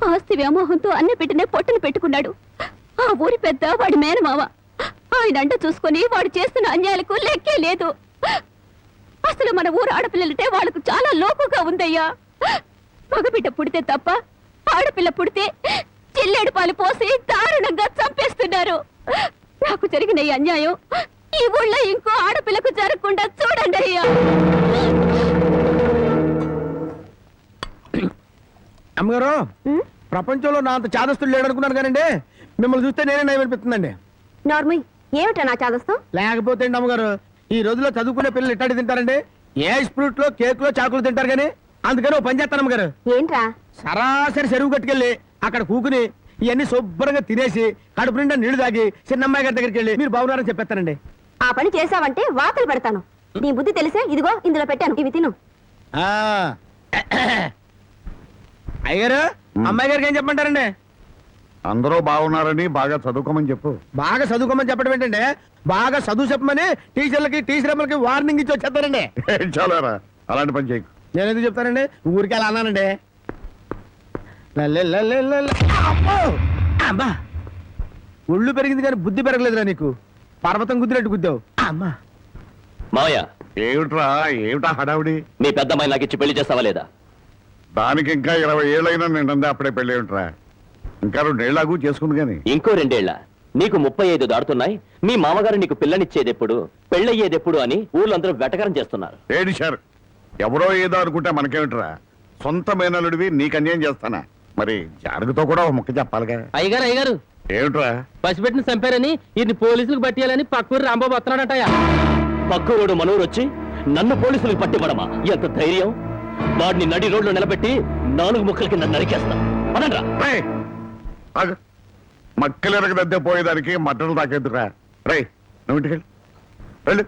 ఆస్తి వ్యామోహంతో అన్న బిడ్డనే పొట్టను పెట్టుకున్నాడు. ఆ ఊరి పెద్ద వాడి మేనమావ. ఆయన అంట చూసుకుని వాడు చేస్తున్న అన్యాయాలకు లెక్కే లేదు. అసలు మన ఊరు ఆడపిల్లలంటే వాళ్ళకు చాలా లోకుగా ఉందయ్యా. మగబిడ్డ పుడితే తప్ప ఆడపిల్ల పుడితే చిల్లేడు పాలు పోసి దారుణంగా చంపేస్తున్నారు. నాకు జరిగిన ఈ అన్యాయం ఈ ఊళ్ళో ఇంకో ఆడపిల్లకు జరగకుండా చూడండి అయ్యా. అమ్మగారు, ప్రపంచంలో నా అంత చాదస్తులు లేడనుకున్నాను కానండి, మిమ్మల్ని చూస్తే నేనే నయం అనిపిస్తుందండి. నార్మల్ ఏమిటా నా చాదస్తం? లేకపోతే అండి అమ్మగారు, ఈ రోజుల్లో చదువుకునే పిల్లలు ఇట్టాడి తింటారండి. ఏ స్ప్రూట్ లో కేక్ లో చాకులు తింటారు కానీ, అందుకని ఓ పని చేస్తాను అమ్మగారు. ఏంట్రా? సరాసరి చెరువు కట్టుకెళ్ళి అక్కడ కూకుని ఇవన్నీ శుభ్రంగా తినేసి కడుపు నిండా నీళ్లు తాగి చిన్నమ్మాయి గారి దగ్గరికి వెళ్ళి మీరు బాగున్నారని చెప్పేస్తానండి. ఆ పని చేసావంటే వాతలు పెడతాను. నీ బుద్ధి తెలిసే ఇదిగో ఇందులో పెట్టాను, ఇవి తిను. అయ్యారు, అమ్మాయి గారికి ఏం చెప్పమంటారండి? అందరూ బాగున్నారని బాగా చదువుకోమని చెప్పు. బాగా చదువుకోమని చెప్పడం ఏంటండి, బాగా చదువు చెప్పమని టీచర్లకి టీచర్లకి వార్నింగ్ ఇచ్చి వచ్చేస్తారండి. చాలారా, అలాంటి పని చేయకు. నేను ఎందుకు చెప్తానండి, ఊరికి అలా అన్నానండి. అమ్మా, ఒళ్ళు పెరిగింది కానీ బుద్ధి పెరగలేదురా నీకు. పర్వతం గుద్దినట్టు గుద్దావు. అమ్మా మావయ్య, ఏమిటా హడావుడి? మీ పెద్దమ్మాయి నాకు ఇచ్చి పెళ్లి చేస్తావా లేదా? దానికి ఇంకా 20 ఏళ్ళైనా నిండా అప్పుడే పెళ్ళి ఏమిట్రా? ఇంకా 2 ఏళ్ళకు చేసుకుంది కానీ. ఇంకో 2 ఏళ్ల? నీకు 35 దాడుతున్నాయి. మీ మామగారు నీకు పిల్లనిచ్చేదెప్పుడు, పెళ్ళయ్యేదెప్పుడు అని ఊళ్ళందరూ వెటకరం చేస్తున్నారు. ఏడిశారు. ఎవరో ఏదో అనుకుంటే మనకేమిట్రా? సొంత మేనలుడివి నీకు అన్యాయం చేస్తానా? మరి జారుగుతో కూడా ఒక ముక్క చెప్పాలిగా. అయ్యగారు ఏమిట్రా? పసిపెట్టిన చంపారని ఇది పోలీసులకు పట్టియాలని పక్కూరు రాంబాబు వస్తున్నాడటయ్య. పక్కూరు మనూరు వచ్చి నన్ను పోలీసులకు పట్టివ్వడమా? ఎంత ధైర్యం! వాడిని నడి రోడ్లో నిలబెట్టి 4 ముక్కలకి నన్ను నరికేస్తా. అనండ్రా. మక్కలెరగ దద్దే పోయేదానికి మట్టలు తాకేద్దురా. రై, నువ్వు ఇంటికి వెళ్ళు.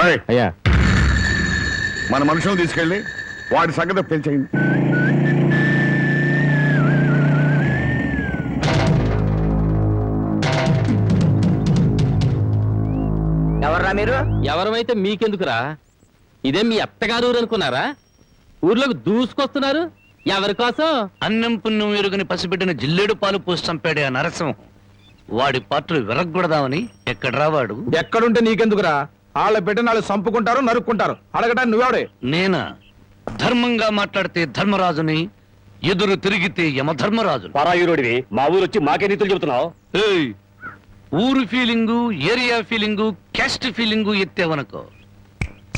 రై అయ్యా, మన మనుషులను తీసుకెళ్ళి వాడి సంగతి తెలిసేయండి. ఎవర్రా మీరు? ఎవరమైతే మీకెందుకురా? ఇదే మీ అత్తగారు ఊరు అనుకున్నారా? ఊర్లోకి దూసుకొస్తున్నారు. ఎవరి కోసం? అన్నం పుణ్యం ఎరుగని పసిబిడ్డను జిల్లేడు పాలు పోసి చంపాడే ఆ నరసింహం. వాడి పాటలు విరగ్గొడదామని ఎక్కడ రావాడు? ఎక్కడుంటే నీకెందుకురా? వాళ్ళ బిడ్డ నాళ్ళు చంపుకుంటారు, నరుక్కుంటారు. అడగటానికి నువ్వెవడే? నేనా? ధర్మంగా మాట్లాడితే ధర్మరాజుని, ఎదురు తిరిగితే యమధర్మరాజు. పరాయురుడివి మా ఊరు వచ్చి మాకే నీతులు చెబుతున్నావు. ఊరు feeling, area feeling, caste feeling ఎత్తేవనుకో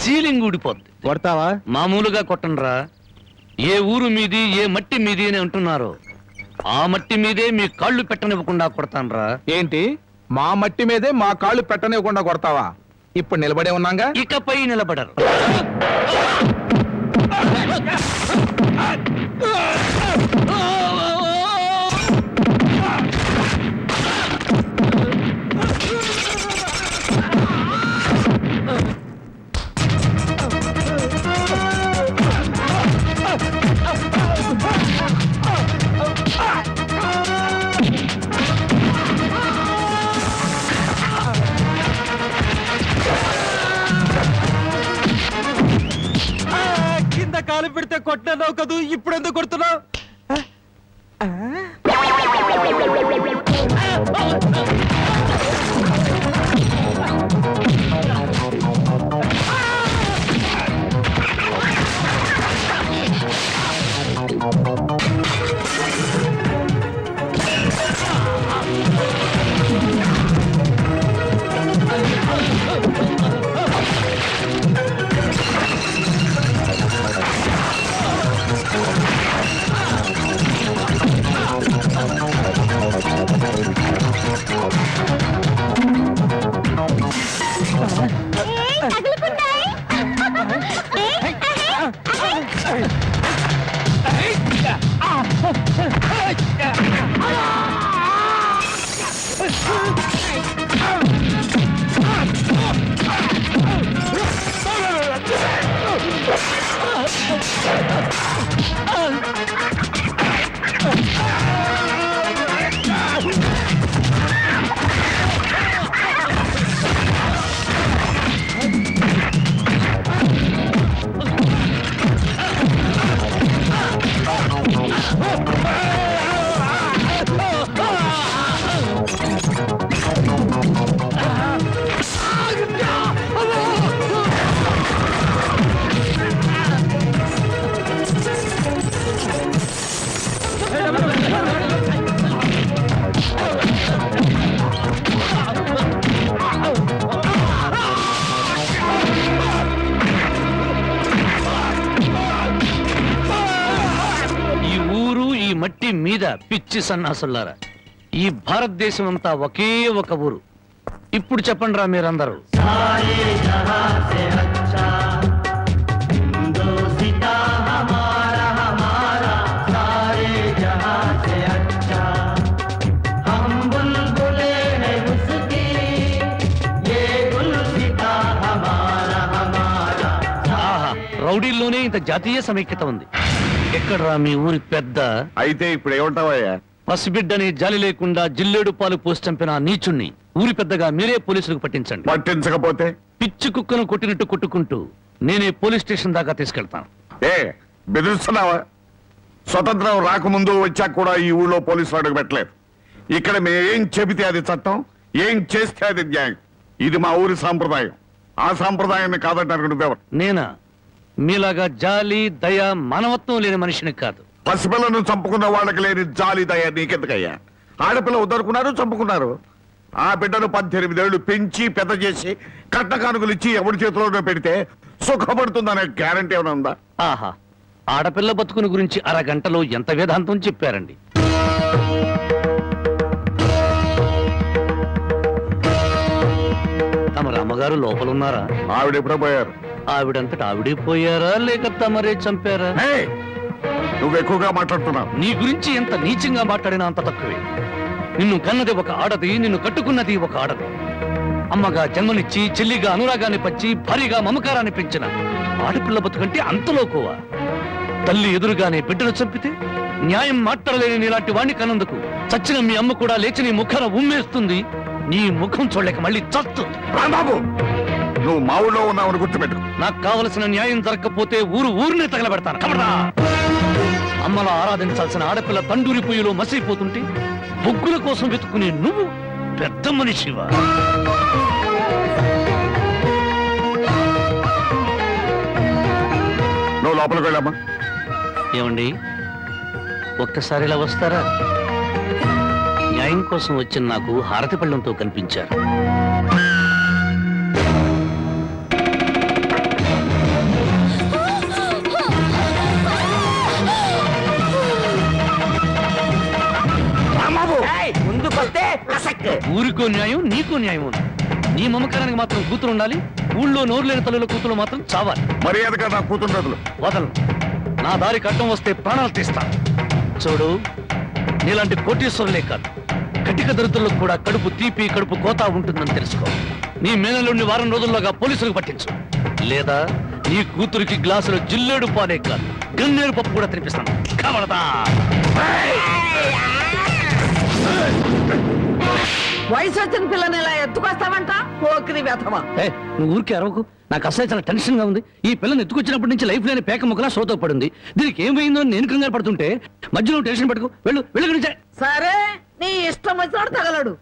సీలింగ్ ఊడిపోద్ది. కొడతావా? మామూలుగా కొట్టనరా. ఏ ఊరు మీది, ఏ మట్టి మీది అని అంటున్నారు, ఆ మట్టి మీదే మీ కాళ్ళు పెట్టనివ్వకుండా కొడతానరా. ఏంటి, మా మట్టి మీదే మా కాళ్ళు పెట్టనివ్వకుండా కొడతావా? ఇప్పుడు నిలబడే ఉన్నాగా, ఇకపై నిలబడరు. కాలు పెడితే కొట్టినావు కదూ, ఇప్పుడు ఎందుకు కొడుతున్నావు? మట్టి మీద పిచ్చి సన్నాసులారా, ఈ భారతదేశం అంతా ఒకే ఒక ఊరు. ఇప్పుడు చెప్పండి రా మీరందరూ. ఆహా, రౌడీల్లోనే ఇంత జాతీయ సమైక్యత ఉంది. ఎక్కడ్రా మీ ఊరి పెద్ద? అయితే ఇప్పుడు ఏమంటావయ్యా? పసిబిడ్డని జాలి లేకుండా జిల్లేడు పాలు పోసి చంపిన ఆ నీచుణ్ణి ఊరి పెద్దగా మీరే పోలీసులకు పట్టించండి. పట్టించకపోతే పిచ్చి కుక్కను కొట్టినట్టు కొట్టుకుంటూ నేనే పోలీస్ స్టేషన్ దాకా తీసుకెళ్తాను. ఏ బెదిరిస్తున్నావా? స్వతంత్రం రాకముందు వచ్చాక కూడా ఈ ఊళ్ళో పోలీసులు అడుగు పెట్టలేదు. ఇక్కడ మేమేం చెబితే అది చట్టం, ఏం చేస్తే అది న్యాయం. ఇది మా ఊరి సాంప్రదాయం. ఆ సాంప్రదాయాన్ని కాదంటారు నువ్వెవరు? నేనా మీలాగా జాలి దయ మానవత్వం లేని మనిషిని కాదు. పసిపిల్లను చంపుకున్న వాళ్ళకి లేని జాలి దయ నీకెందుకయ్యా? ఆడపిల్ల వద్దనుకున్నారు, చంపుకున్నారు. ఆ బిడ్డను 18 ఏళ్లు పెంచి పెద్ద చేసి కట్న కానుకలు ఇచ్చి ఎవరి చేతిలోనో పెడితే సుఖపడుతుందనే గ్యారంటీ ఏమైనా ఉందా? ఆహా, ఆడపిల్ల బతుకుని గురించి అరగంటలో ఎంత వేదాంతం చెప్పారండి. తమ రామగారు లోపలున్నారా? ఆవిడ ఎప్పుడో పోయారు. ఆవిడంతటా ఆవిడే పోయారా లేక తమరే చంపారా? ఏయ్, నువ్వు ఎక్కువగా మాట్లాడుతున్నావు. నీ గురించి ఎంత నీచంగా మాట్లాడినా అంత తక్కువే. నిన్ను కన్నది ఒక ఆడది, నిన్ను కట్టుకున్నది ఒక ఆడది. అమ్మగా జన్మనిచ్చి, చెల్లిగా అనురాగాన్ని పంచి, భారీగా మమకారాన్ని పెంచిన ఆడపిల్ల బతుకంటే అంతలోకోవా? తల్లి ఎదురుగానే బిడ్డను చంపితే న్యాయం మాట్లాడలేని నీలాంటి వాణ్ణి కన్నందుకు చచ్చిన మీ అమ్మ కూడా లేచి నీ ముఖాన ఉమ్మేస్తుంది. నీ ముఖం చూడలేక మళ్ళీ చస్తుంది. రాంబాబు, నువ్వు మా ఊళ్ళో ఉన్నావని గుర్తుపెట్టు. నాకు కావలసిన న్యాయం జరగకపోతే ఊరినే తగలబెడతాను. కబడ్డా! అమ్మలా ఆరాధించాల్సిన ఆడపిల్ల తండూరి పొయ్యిలో మసిపోతుంటే బొగ్గుల కోసం వెతుక్కునే నువ్వు పెద్ద మనిషివా? నువ్వు లోపలికి వెళ్ళామా? ఏమండి, ఒక్కసారి ఇలా వస్తారా? న్యాయం కోసం వచ్చిన నాకు హారతి పళ్ళంతో కనిపించారు. ఊరికో న్యాయం, నీకో న్యాయం ఉంది. నీ మమకారానికి మాత్రం కూతురు ఉండాలి, ఊళ్ళో నోరు లేని తల్లుల కూతురు మాత్రం చావాలి. మర్యాదగా నా కూతురు రోజులు వదలను. నా దారి కట్టం వస్తే ప్రాణాలు తీస్తాను. చూడు, నీలాంటి కోటీశ్వరులే కాదు, కటిక దరిద్రులకు కూడా కడుపు తీపి, కడుపు కోత ఉంటుందని తెలుసుకో. నీ మేనలుండి వారం రోజుల్లోగా పోలీసులకు పట్టించు, లేదా నీ కూతురికి గ్లాసులో జిల్లేడు పాలే కాదు, గన్నేరు పప్పు కూడా తినిపిస్తాను. కవడదా! వయసు వచ్చిన పిల్లని ఇలా ఎత్తుకొస్తావంట? పోకిరి వ్యథమా. నువ్వు ఊరికే అరవకు. నాకు అసలు చాలా టెన్షన్ గా ఉంది. ఈ పిల్లని ఎత్తుకొచ్చినప్పటి నుంచి లైఫ్ లేని పేక ముక్కలా సోతో పడింది. దీనికి ఏమైందో నేను కంగారు పడుతుంటే మధ్యలో టెన్షన్ పెట్టుకు. వెళ్ళు. సరే, నీ ఇష్టం వచ్చినాడు తగలడు.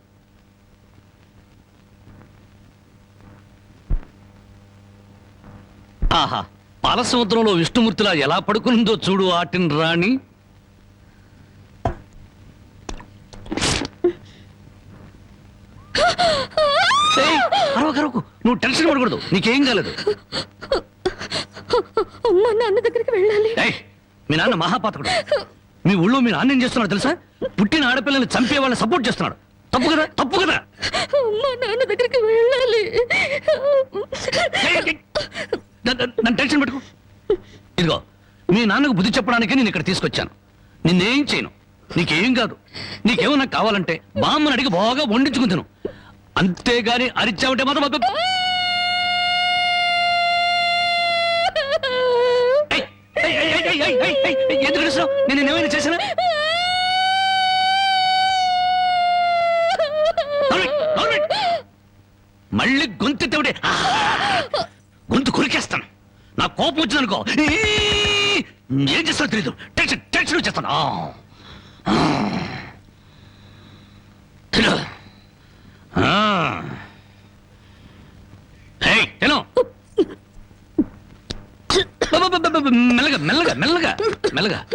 ఆహా, పాల సముద్రంలో విష్ణుమూర్తిలా ఎలా పడుకుందో చూడు ఆటిన్ రాణి. అరవకు, నువ్వు టెన్షన్ పడకూడదు. నీకేం కాలేదు. అమ్మా, నాన్న దగ్గరికి వెళ్ళాలి. మీ నాన్న మహాపాతకుడు. మీ ఊళ్ళో మీ నాన్న ఏం చేస్తున్నాడు తెలుసా? పుట్టిన ఆడపిల్లని చంపే వాళ్ళని సపోర్ట్ చేస్తున్నాడు. తప్పు కదా? అమ్మా, నాన్న దగ్గరికి వెళ్ళాలి. నన్ను టెన్షన్ పెట్టుకో. ఇదిగో, మీ నాన్నకు బుద్ధి చెప్పడానికి నేను ఇక్కడ తీసుకొచ్చాను. నిన్నేం చేయను. నీకేం కాదు. నీకేమన్నా కావాలంటే బామ్మని అడిగి బాగా వండించుకుని తిను. అంతేగాని అరిచావుంటే మాత్రం ఎందుకు అరుస్తావు? నేను ఏమైనా చేశానా? మళ్ళీ గొంతెత్తే గొంతు కొరికేస్తాను. నా కోపం వచ్చిందనుకో ఏం చేస్తానో తెలీదు. టెన్షన్ వచ్చేస్తాను.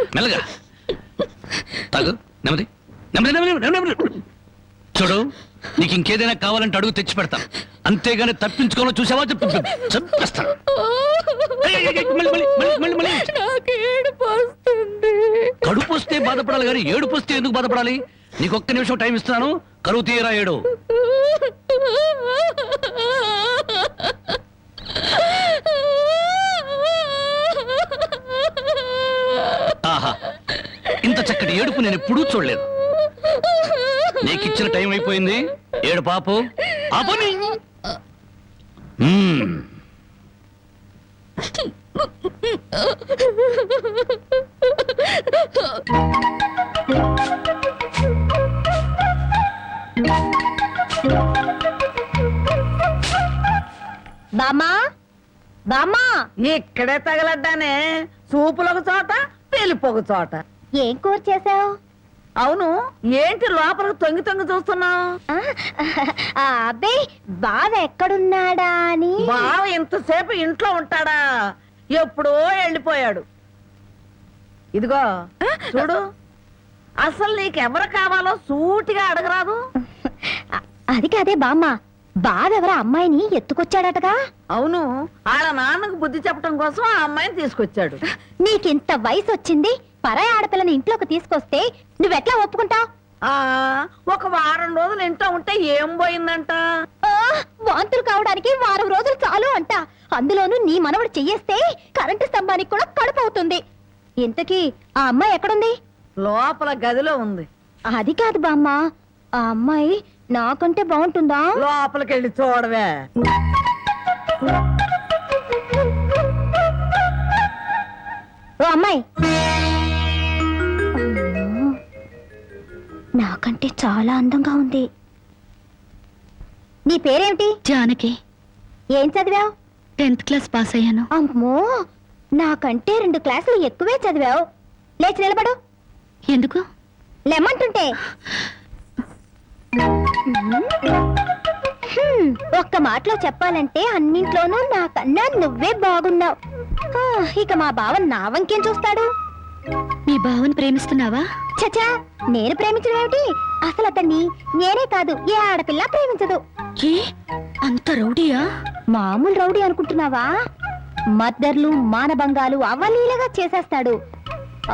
మెల్లగా తాగు. నెమ్మది. చూడు, నీకు ఇంకేదైనా కావాలంటే అడుగు తెచ్చి పెడతాను. అంతేగాని తప్పించుకోవాలో చూసావా చంపేస్తాను. కడుపు వస్తే బాధపడాలి కానీ ఏడుపు వస్తే ఎందుకు బాధపడాలి? నీకు ఒక్క నిమిషం టైం ఇస్తున్నాను, కరువు తీయరా ఏడు. ఆహా, ఇంత చక్కటి ఏడుపు నేను ఎప్పుడూ చూడలేదు. నీకిచ్చిన టైం అయిపోయింది, ఏడు పాపు ఆపని. బామ్మా బామ్మా, ఇక్కడే తగలడ్డానే, సూపులొక చోట పెళ్ళిపోక చోట. ఏం కూర చేసావు? అవును, ఏంటి లోపలికి తొంగి తొంగి చూస్తున్నావు? అబ్బే, బావ ఎక్కడున్నాడా అని. బావ ఇంతసేపు ఇంట్లో ఉంటాడా? ఎప్పుడో వెళ్ళిపోయాడు. ఇదిగో చూడు, అసలు నీకెవరు కావాలో సూటిగా అడగరాదు. అది కాదే బామ్మ, బావెవరో అమ్మాయిని ఎత్తుకొచ్చాడటగా. అవును, వాళ్ళ నాన్నకు బుద్ధి చెప్పడం కోసం ఆ అమ్మాయిని తీసుకొచ్చాడు. నీకింత వయసు వచ్చింది, పరాయి ఆడపిల్లని ఇంట్లోకి తీసుకొస్తే నువ్వెట్లా ఒప్పుకుంటావు? ఒక వారం రోజులు ఇంట్లో ఉంటే ఏం పోయిందంట? వాంతులు కావడానికి వారం రోజులు చాలు అంట. అందులోనూ నీ మనవడు చెయ్యేస్తే కరెంటు స్తంభానికి కూడా కడుపు అవుతుంది. ఇంతకీ ఆ అమ్మాయి ఎక్కడుంది? లోపల గదిలో ఉంది. అది కాదు బామ్మ, ఆ అమ్మాయి నాకంటే బాగుంటుందా? లోపలికి వెళ్ళి చూడవే. ఓ అమ్మాయి, నాకంటే చాలా అందంగా ఉంది. నీ పేరేమిటి? జానకి. ఏం చదివావు? 10th క్లాస్ పాస్ అయ్యాను. అమ్మో, నాకంటే 2 క్లాసులు ఎక్కువే చదివావు. లేచి నిలబడు. ఎందుకు? లెమ్మంటుంటే. ఒక్క మాటలో చెప్పాలంటే అన్నింట్లోనూ నాకన్నా నువ్వే బాగున్నావు. ఇక మా బావ నా వంకేం చూస్తాడు? మీ బావని ప్రేమిస్తున్నావా? చచా, నేను ప్రేమించడం ఏమిటి? అసలు అతన్ని నేనే కాదు, ఏ ఆడపిల్ల ప్రేమించదు. ఏ అంత రౌడీయా? మామూలు రౌడీ అనుకుంటున్నావా? మద్దర్లు మానభంగాలు అవలీలగా చేసేస్తాడు.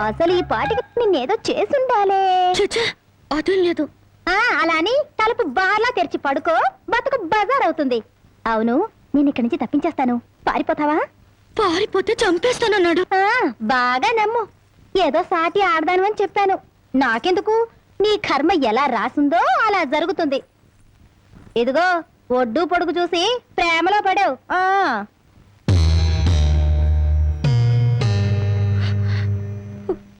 అసలు ఈ పాటికి నిన్నేదో చేసుండాలే. చచ్చా, అదేం లేదు. అలా అని తలుపు బార్లా తెరిచి పడుకో, బతుకు బజార్ అవుతుంది. అవును, నేను ఇక్కడి నుంచి తప్పించేస్తాను, పారిపోతావా? పారిపోతే చంపేస్తానన్నాడు. బాగా నమ్ము, ఏదో సాటి ఆడదాను అని చెప్పాను. నాకెందుకు, నీ కర్మ ఎలా రాసుందో అలా జరుగుతుంది. ఇదిగో, ఒడ్డు పొడుగు చూసి ప్రేమలో పడావు.